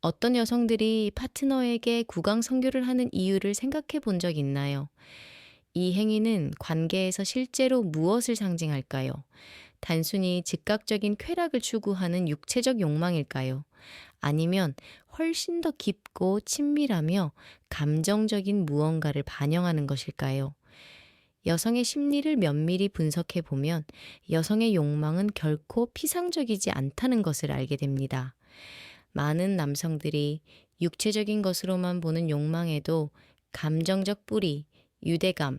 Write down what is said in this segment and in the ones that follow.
어떤 여성들이 파트너에게 구강 성교를 하는 이유를 생각해 본 적 있나요? 이 행위는 관계에서 실제로 무엇을 상징할까요? 단순히 즉각적인 쾌락을 추구하는 육체적 욕망일까요? 아니면 훨씬 더 깊고 친밀하며 감정적인 무언가를 반영하는 것일까요? 여성의 심리를 면밀히 분석해 보면 여성의 욕망은 결코 피상적이지 않다는 것을 알게 됩니다. 많은 남성들이 육체적인 것으로만 보는 욕망에도 감정적 뿌리, 유대감,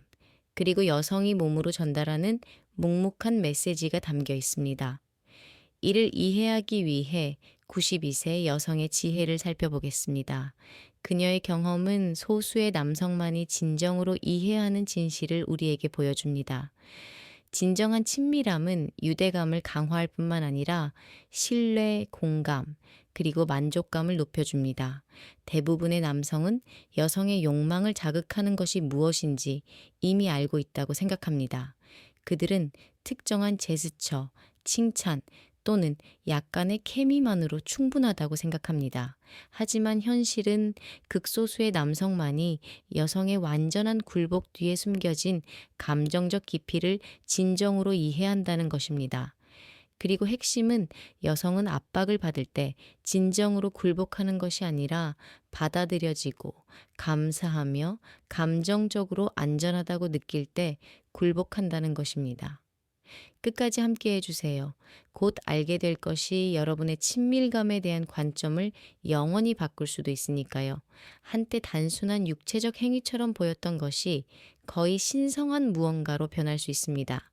그리고 여성이 몸으로 전달하는 묵묵한 메시지가 담겨 있습니다. 이를 이해하기 위해 92세 여성의 지혜를 살펴보겠습니다. 그녀의 경험은 소수의 남성만이 진정으로 이해하는 진실을 우리에게 보여줍니다. 진정한 친밀함은 유대감을 강화할 뿐만 아니라 신뢰, 공감, 그리고 만족감을 높여줍니다. 대부분의 남성은 여성의 욕망을 자극하는 것이 무엇인지 이미 알고 있다고 생각합니다. 그들은 특정한 제스처, 칭찬, 또는 약간의 케미만으로 충분하다고 생각합니다. 하지만 현실은 극소수의 남성만이 여성의 완전한 굴복 뒤에 숨겨진 감정적 깊이를 진정으로 이해한다는 것입니다. 그리고 핵심은 여성은 압박을 받을 때 진정으로 굴복하는 것이 아니라 받아들여지고 감사하며 감정적으로 안전하다고 느낄 때 굴복한다는 것입니다. 끝까지 함께 해주세요. 곧 알게 될 것이 여러분의 친밀감에 대한 관점을 영원히 바꿀 수도 있으니까요. 한때 단순한 육체적 행위처럼 보였던 것이 거의 신성한 무언가로 변할 수 있습니다.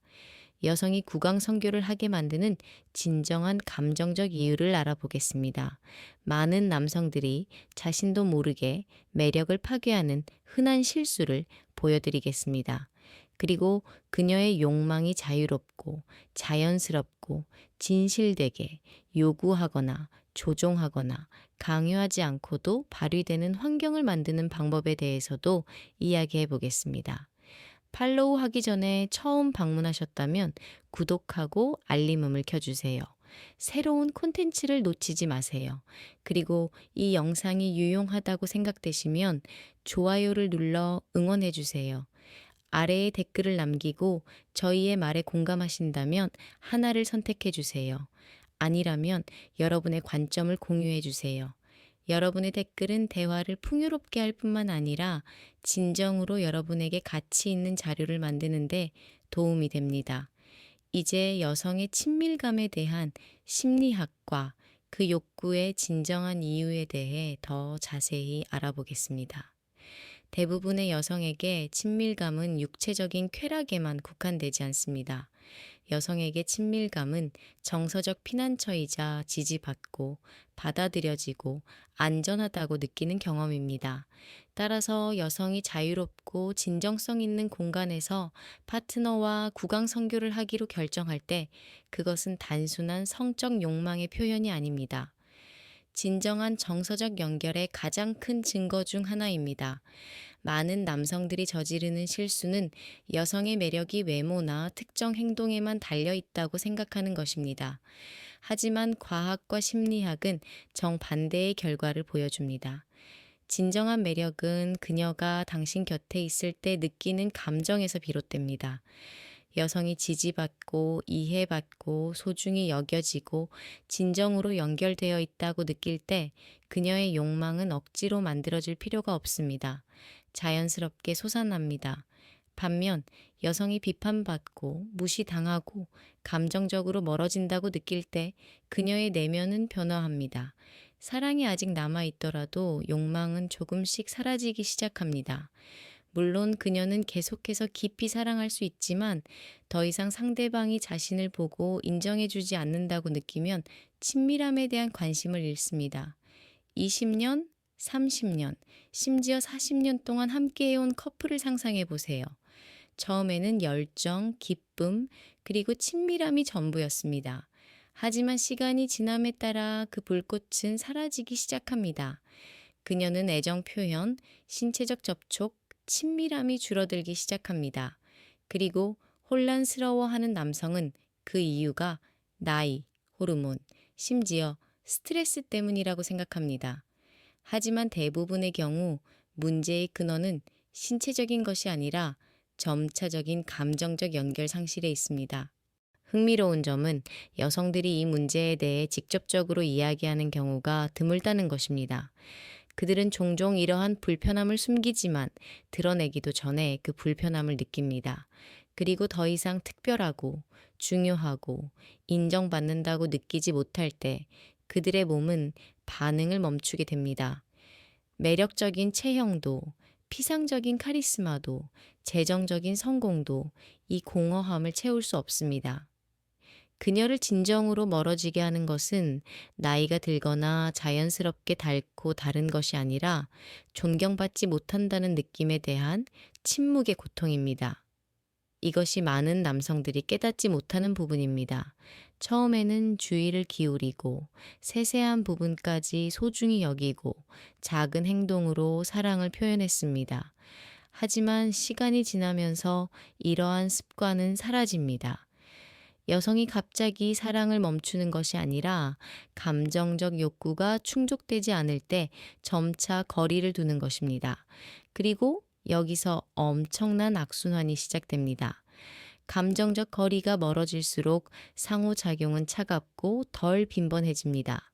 여성이 구강 성교를 하게 만드는 진정한 감정적 이유를 알아보겠습니다. 많은 남성들이 자신도 모르게 매력을 파괴하는 흔한 실수를 보여드리겠습니다. 그리고 그녀의 욕망이 자유롭고 자연스럽고 진실되게 요구하거나 조종하거나 강요하지 않고도 발휘되는 환경을 만드는 방법에 대해서도 이야기해 보겠습니다. 팔로우 하기 전에 처음 방문하셨다면 구독하고 알림음을 켜주세요. 새로운 콘텐츠를 놓치지 마세요. 그리고 이 영상이 유용하다고 생각되시면 좋아요를 눌러 응원해 주세요. 아래에 댓글을 남기고 저희의 말에 공감하신다면 하나를 선택해 주세요. 아니라면 여러분의 관점을 공유해 주세요. 여러분의 댓글은 대화를 풍요롭게 할 뿐만 아니라 진정으로 여러분에게 가치 있는 자료를 만드는데 도움이 됩니다. 이제 여성의 친밀감에 대한 심리학과 그 욕구의 진정한 이유에 대해 더 자세히 알아보겠습니다. 대부분의 여성에게 친밀감은 육체적인 쾌락에만 국한되지 않습니다. 여성에게 친밀감은 정서적 피난처이자 지지받고 받아들여지고 안전하다고 느끼는 경험입니다. 따라서 여성이 자유롭고 진정성 있는 공간에서 파트너와 구강 성교를 하기로 결정할 때 그것은 단순한 성적 욕망의 표현이 아닙니다. 진정한 정서적 연결의 가장 큰 증거 중 하나입니다. 많은 남성들이 저지르는 실수는 여성의 매력이 외모나 특정 행동에만 달려 있다고 생각하는 것입니다. 하지만 과학과 심리학은 정반대의 결과를 보여줍니다. 진정한 매력은 그녀가 당신 곁에 있을 때 느끼는 감정에서 비롯됩니다. 여성이 지지받고 이해받고 소중히 여겨지고 진정으로 연결되어 있다고 느낄 때 그녀의 욕망은 억지로 만들어질 필요가 없습니다. 자연스럽게 솟아납니다. 반면 여성이 비판받고 무시당하고 감정적으로 멀어진다고 느낄 때 그녀의 내면은 변화합니다. 사랑이 아직 남아있더라도 욕망은 조금씩 사라지기 시작합니다. 물론 그녀는 계속해서 깊이 사랑할 수 있지만 더 이상 상대방이 자신을 보고 인정해주지 않는다고 느끼면 친밀함에 대한 관심을 잃습니다. 20년, 30년, 심지어 40년 동안 함께해온 커플을 상상해 보세요. 처음에는 열정, 기쁨, 그리고 친밀함이 전부였습니다. 하지만 시간이 지남에 따라 그 불꽃은 사라지기 시작합니다. 그녀는 애정 표현, 신체적 접촉, 친밀함이 줄어들기 시작합니다. 그리고 혼란스러워하는 남성은 그 이유가 나이, 호르몬, 심지어 스트레스 때문이라고 생각합니다. 하지만 대부분의 경우 문제의 근원은 신체적인 것이 아니라 점차적인 감정적 연결 상실에 있습니다. 흥미로운 점은 여성들이 이 문제에 대해 직접적으로 이야기하는 경우가 드물다는 것입니다. 그들은 종종 이러한 불편함을 숨기지만 드러내기도 전에 그 불편함을 느낍니다. 그리고 더 이상 특별하고 중요하고 인정받는다고 느끼지 못할 때 그들의 몸은 반응을 멈추게 됩니다. 매력적인 체형도, 피상적인 카리스마도, 재정적인 성공도 이 공허함을 채울 수 없습니다. 그녀를 진정으로 멀어지게 하는 것은 나이가 들거나 자연스럽게 닳고 다른 것이 아니라 존경받지 못한다는 느낌에 대한 침묵의 고통입니다. 이것이 많은 남성들이 깨닫지 못하는 부분입니다. 처음에는 주의를 기울이고 세세한 부분까지 소중히 여기고 작은 행동으로 사랑을 표현했습니다. 하지만 시간이 지나면서 이러한 습관은 사라집니다. 여성이 갑자기 사랑을 멈추는 것이 아니라 감정적 욕구가 충족되지 않을 때 점차 거리를 두는 것입니다. 그리고 여기서 엄청난 악순환이 시작됩니다. 감정적 거리가 멀어질수록 상호작용은 차갑고 덜 빈번해집니다.